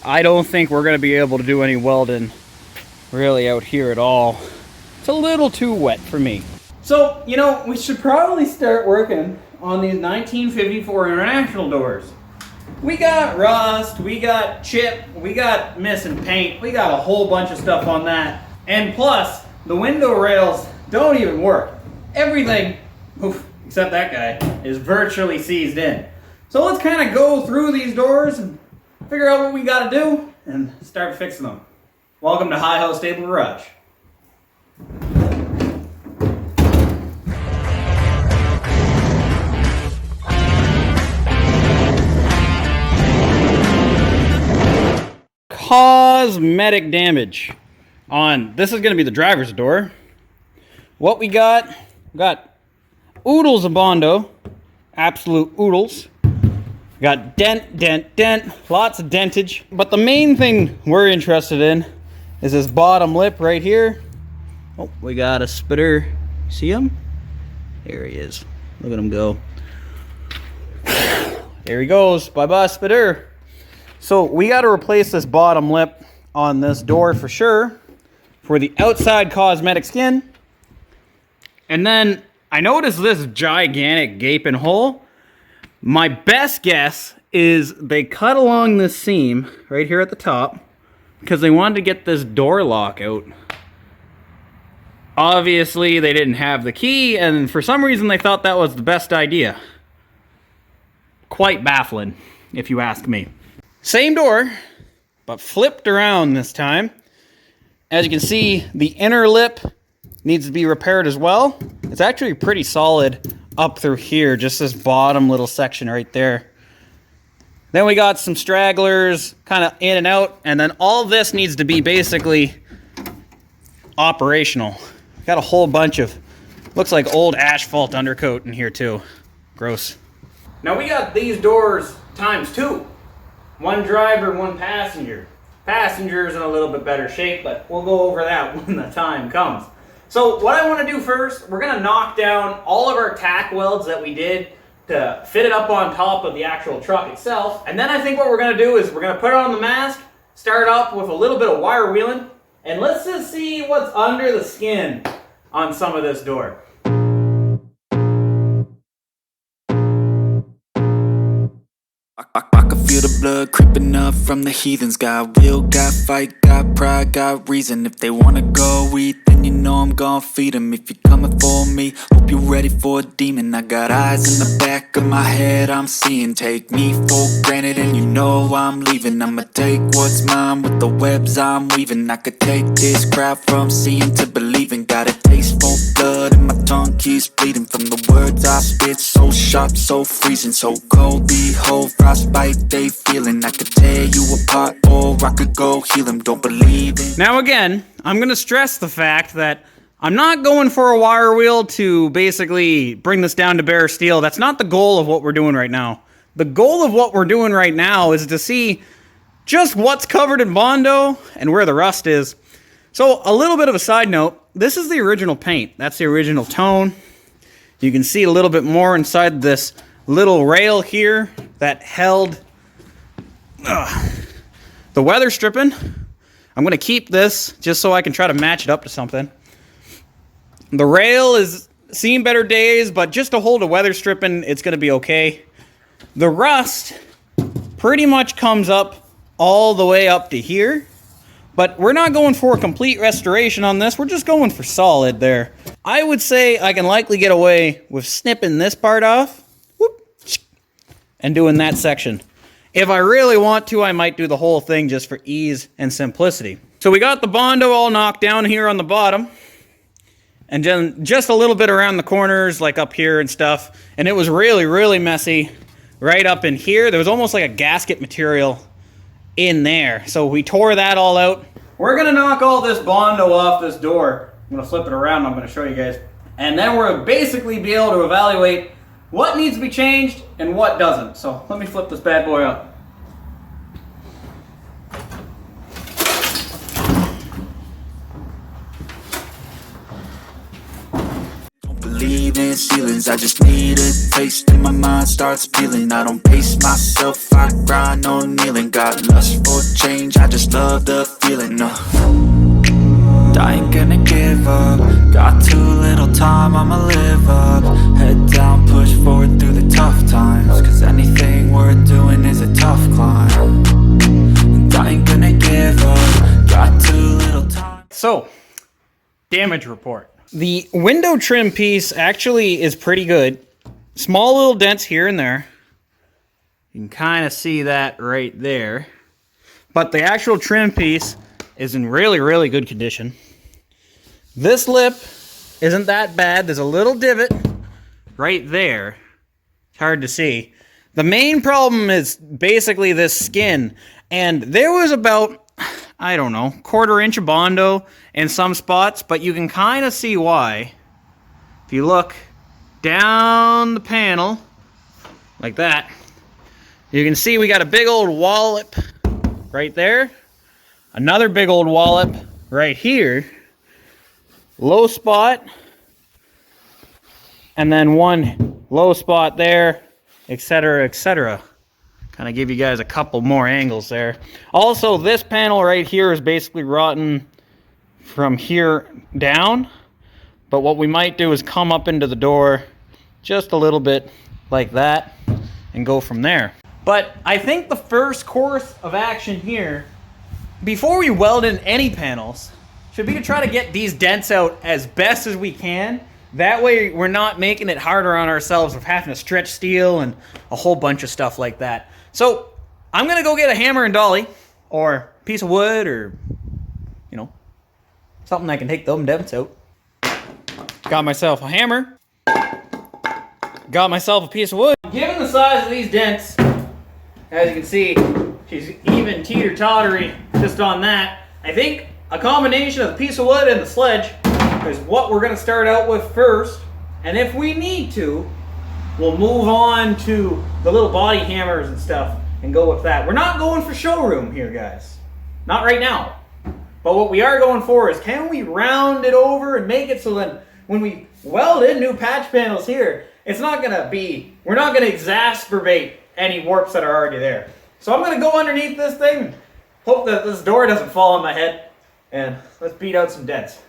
I don't think we're going to be able to do any welding really out here at all. It's a little too wet for me. So, you know, we should probably start working on these 1954 International doors. We got rust, we got chip, we got missing paint, we got a whole bunch of stuff on that. And plus, the window rails don't even work. Everything, except that guy, is virtually seized in. So let's kind of go through these doors and figure out what we got to do and start fixing them. Welcome to Hi-Ho Stable Garage. Cosmetic damage on, this is going to be the driver's door. What we got oodles of bondo, absolute oodles. We got dent, lots of dentage. But the main thing we're interested in is this bottom lip right here. Oh, we got a spitter. See him? There he is. Look at him go. There he goes. Bye-bye, spitter. So we got to replace this bottom lip on this door for sure for the outside cosmetic skin. And then I noticed this gigantic gaping hole. My best guess is they cut along this seam right here at the top because they wanted to get this door lock out. Obviously, they didn't have the key, and for some reason they thought that was the best idea. Quite baffling, if you ask me. Same door, but flipped around this time. As you can see, the inner lip needs to be repaired as well. It's actually pretty solid up through here, just this bottom little section right there. Then we got some stragglers kind of in and out, and then all this needs to be basically operational. Got a whole bunch of, looks like old asphalt undercoat in here too. Gross. Now we got these doors times two. One driver, one passenger. Passenger's in a little bit better shape, but we'll go over that when the time comes. So what I want to do first, we're going to knock down all of our tack welds that we did to fit it up on top of the actual truck itself. And then I think what we're going to do is we're going to put it on the mask, start up with a little bit of wire wheeling, and let's just see what's under the skin on some of this door. I can feel the blood creeping up from the heathens. Got will, got fight, got pride, got reason. If they wanna go eat, then you know I'm gon' feed them. If you're coming for me, hope you're ready for a demon. I got eyes in the back of my head, I'm seeing. Take me for granted and you know I'm leaving. I'ma take what's mine with the webs I'm weaving. I could take this crowd from seeing to believing. Got a taste for blood and my tongue keeps bleeding. From the words I spit, so sharp, so freezing. So cold, behold, frostbite they feeling. I could tear you apart or I could go heal them. Don't believe it. Now again, I'm going to stress the fact that I'm not going for a wire wheel to basically bring this down to bare steel. That's not the goal of what we're doing right now. The goal of what we're doing right now is to see just what's covered in bondo and where the rust is. So a little bit of a side note, this is the original paint. That's the original tone. You can see a little bit more inside this little rail here that held the weather stripping. I'm going to keep this just so I can try to match it up to something. The rail is seen better days, but just to hold a weather stripping, it's going to be okay. The rust pretty much comes up all the way up to here, but we're not going for a complete restoration on this. We're just going for solid there. I would say I can likely get away with snipping this part off, and doing that section. If I really want to, I might do the whole thing just for ease and simplicity. So we got the bondo all knocked down here on the bottom, and then just a little bit around the corners, like up here and stuff. And it was really, really messy right up in here. There was almost like a gasket material in there. So we tore that all out. We're gonna knock all this bondo off this door. I'm gonna flip it around, I'm gonna show you guys. And then we're gonna basically be able to evaluate what needs to be changed and what doesn't. So let me flip this bad boy up. Don't believe uneven ceilings. I just need a taste and my mind starts peeling. I don't pace myself, I grind on kneeling. Got lust for change, I just love the feeling. I ain't gonna give up. Got too little time, I'ma live up. Head down, push forward through the tough times. Cause anything worth doing is a tough climb. And I ain't gonna give up. Got too little time. So, damage report. The window trim piece actually is pretty good. Small little dents here and there. You can kind of see that right there. But the actual trim piece is in really, really good condition. This lip isn't that bad. There's a little divot right there. It's hard to see. The main problem is basically this skin. And there was about, I don't know, 1/4 inch of bondo in some spots, but you can kind of see why. If you look down the panel, like that, you can see we got a big old wallop right there. Another big old wallop right here. Low spot. And then one low spot there, etc., etc. Kind of give you guys a couple more angles there. Also, this panel right here is basically rotten from here down. But what we might do is come up into the door just a little bit like that and go from there. But I think the first course of action here, before we weld in any panels, should be to try to get these dents out as best as we can. That way we're not making it harder on ourselves of having to stretch steel and a whole bunch of stuff like that. So I'm gonna go get a hammer and dolly, or a piece of wood, or you know, something that can take them dents out. Got myself a hammer. Got myself a piece of wood. Given the size of these dents, as you can see, she's even teeter-tottery just on that. I think a combination of the piece of wood and the sledge is what we're going to start out with first. And if we need to, we'll move on to the little body hammers and stuff and go with that. We're not going for showroom here, guys. Not right now. But what we are going for is, can we round it over and make it so that when we weld in new patch panels here, it's not going to be, we're not going to exacerbate any warps that are already there. So I'm going to go underneath this thing, hope that this door doesn't fall on my head, and let's beat out some dents.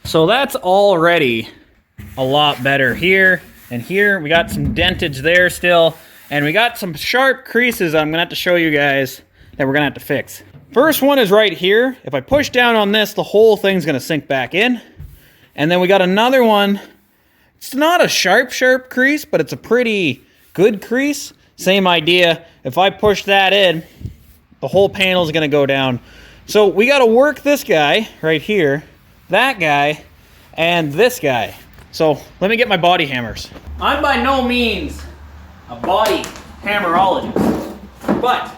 So that's already a lot better here and here. We got some dentage there still, and we got some sharp creases I'm gonna have to show you guys that we're gonna have to fix. First one is right here. If I push down on this, the whole thing's gonna sink back in. And then we got another one. It's not a sharp crease, but it's a pretty good crease. Same idea. If I push that in, the whole panel is gonna go down. So we gotta work this guy right here, that guy, and this guy. So let me get my body hammers. I'm by no means a body hammerologist, but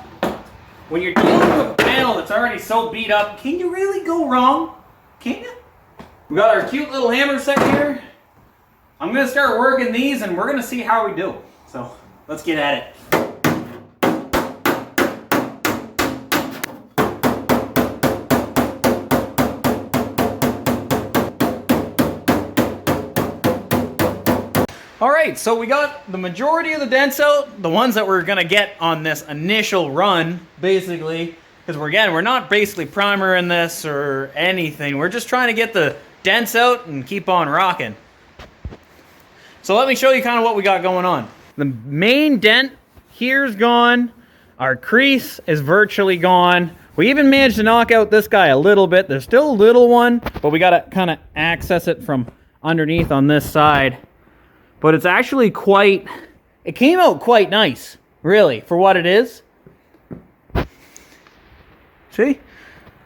when you're dealing with a panel that's already so beat up, can you really go wrong? Can you? We got our cute little hammer set here. I'm gonna start working these and we're gonna see how we do. So let's get at it. All right, so we got the majority of the dents out, the ones that we're gonna get on this initial run, basically, because we're not basically primering this or anything. We're just trying to get the dents out and keep on rocking. So let me show you kind of what we got going on. The main dent here's gone. Our crease is virtually gone. We even managed to knock out this guy a little bit. There's still a little one, but we gotta kind of access it from underneath on this side. But it's actually it came out quite nice, really, for what it is. See?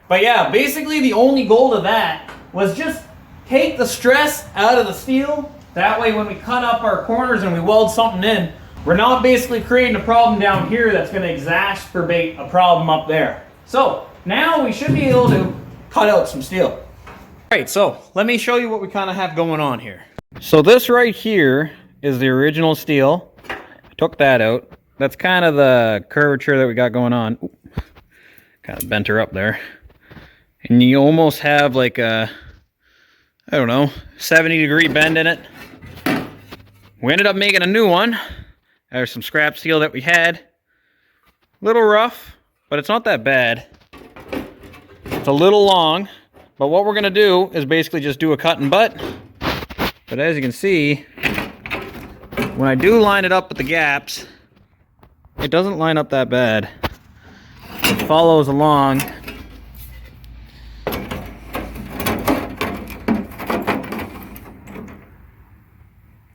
But yeah, basically the only goal of that was just take the stress out of the steel. That way when we cut up our corners and we weld something in, we're not basically creating a problem down here that's going to exacerbate a problem up there. So, Now we should be able to cut out some steel. All right, so let me show you what we kind of have going on here. So this right here is the original steel. I took that out. That's kind of the curvature that we got going on. Ooh, kind of bent her up there. And you almost have like a, I don't know, 70-degree bend in it. We ended up making a new one. There's some scrap steel that we had. A little rough, but it's not that bad. It's a little long, but what we're gonna do is basically just do a cut and butt. But as you can see, when I do line it up with the gaps, it doesn't line up that bad. It follows along.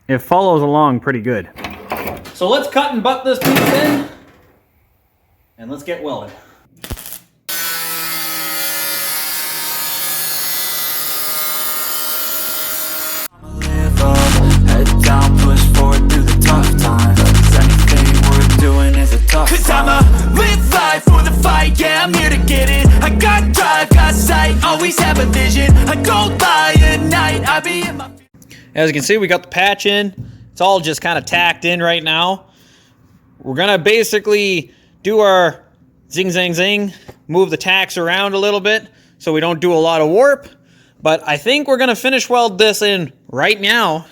It follows along pretty good. So let's cut and butt this piece in, and let's get welded. Head down, push forward through the tough times. Anything worth doing is a tough. Cause I'ma live life for the fight, yeah, I'm here to get it. I got drive, got sight, always have a vision. I don't lie at night, I be in my... As you can see, we got the patch in. It's all just kind of tacked in right now. We're gonna basically do our zing, zang, zing, move the tacks around a little bit so we don't do a lot of warp. But I think we're gonna finish weld this in right now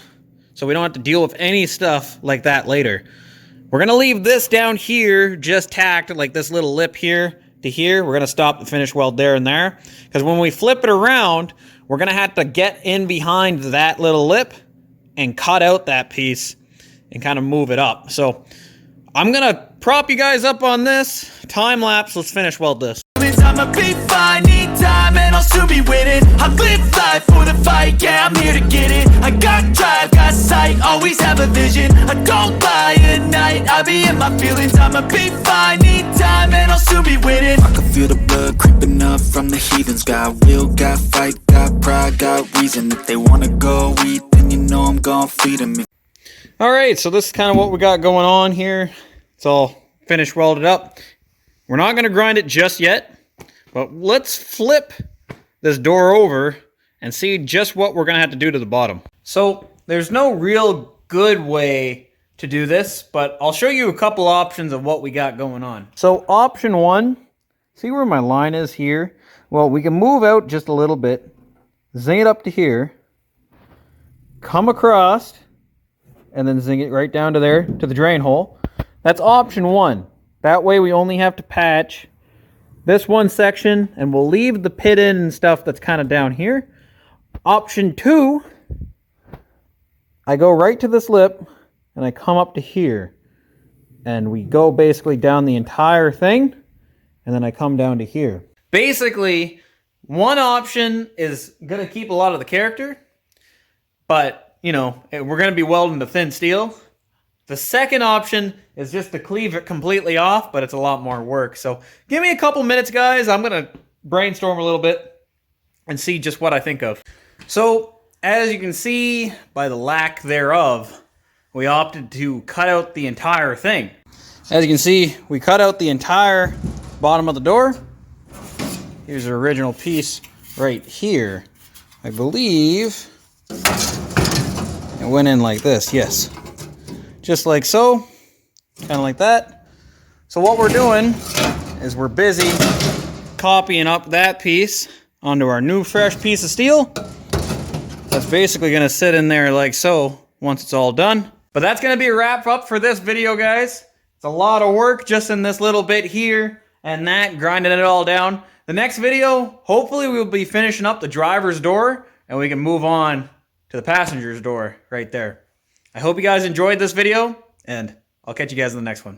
so we don't have to deal with any stuff like that later. We're gonna leave this down here just tacked, like this little lip here to here. We're gonna stop the finish weld there and there, because when we flip it around, we're gonna have to get in behind that little lip and cut out that piece and kind of move it up. So I'm gonna prop you guys up on this. Time lapse, let's finish weld this. I'ma be fine, need time and I'll soon be winning. I live life for the fight, yeah, I'm here to get it. I got drive, got sight, always have a vision. I don't lie at night, I be in my feelings. I'ma be fine, need time and I'll soon be winning. I can feel the blood creeping up from the heathens. Got will, got fight, got pride, got reason. If they wanna go eat, then you know I'm gonna feed them. Alright, so this is kind of what we got going on here. It's all finished welded up. We're not gonna grind it just yet. But let's flip this door over and see just what we're gonna have to do to the bottom. So there's no real good way to do this, but I'll show you a couple options of what we got going on. So option one, see where my line is here? Well, we can move out just a little bit, zing it up to here, come across, and then zing it right down to there, to the drain hole. That's option one. That way we only have to patch this one section, and we'll leave the pit in and stuff that's kind of down here. Option two, I go right to this lip, and I come up to here. And we go basically down the entire thing, and then I come down to here. Basically, one option is going to keep a lot of the character, but, you know, we're going to be welding to thin steel. The second option is just to cleave it completely off, but it's a lot more work. So give me a couple minutes, guys. I'm going to brainstorm a little bit and see just what I think of. So as you can see by the lack thereof, we opted to cut out the entire thing. As you can see, we cut out the entire bottom of the door. Here's the original piece right here. I believe it went in like this, yes. Just like so, kind of like that. So what we're doing is we're busy copying up that piece onto our new fresh piece of steel. That's basically gonna sit in there like so once it's all done. But that's gonna be a wrap up for this video, guys. It's a lot of work just in this little bit here and that, grinding it all down. The next video, hopefully we'll be finishing up the driver's door and we can move on to the passenger's door right there. I hope you guys enjoyed this video, and I'll catch you guys in the next one.